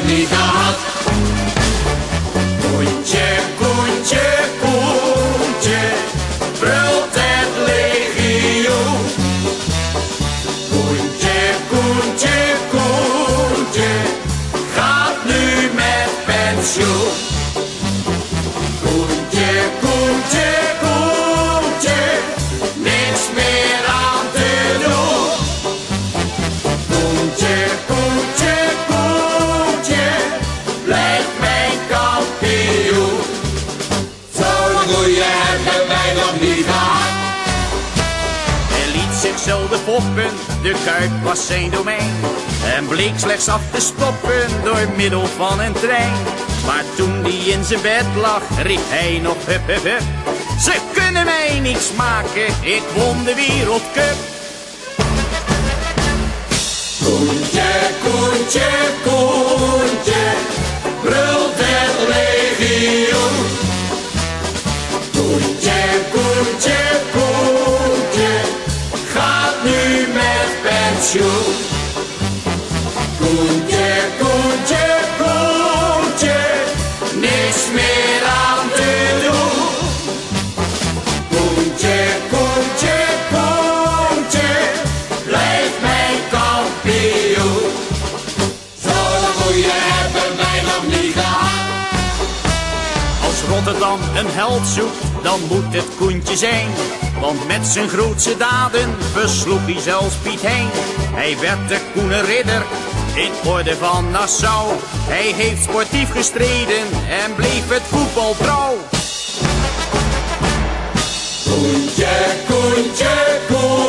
niet gehad. Koentje, Koentje, Koentje, brult het legioen. Koentje, Koentje, Koentje, gaat nu met pensioen. Koentje, Koentje, Koentje, niks meer aan te doen. Koentje, Koentje, Koentje, blijft mijn kampioen. Zo'n goeie hebben wij nog niet gehad. Hij liet zichzelf foppen, de Kuip was zijn domein. En bleek slechts af te stoppen door middel van een trein. Maar toen die in zijn bed lag, riep hij nog hup hup hup. Ze kunnen mij niets maken, ik won de wereldcup. Koentje, Koentje, Koentje, brult het legioen. Koentje, Koentje, Koentje, gaat nu met pensioen. Koentje, Koentje, Koentje, niks meer aan te doen. Koentje, Koentje, Koentje, blijft mijn kampioen. Zo'n goeie hebben wij nog niet gehad. Als Rotterdam een held zoekt, dan moet het Koentje zijn. Want met zijn grootste daden versloeg hij zelfs Piet Hein. Hij werd de Koene Ridder in orde van Nassau. Hij heeft sportief gestreden en bleef het voetbal trouw. Koentje, Koentje, Koentje.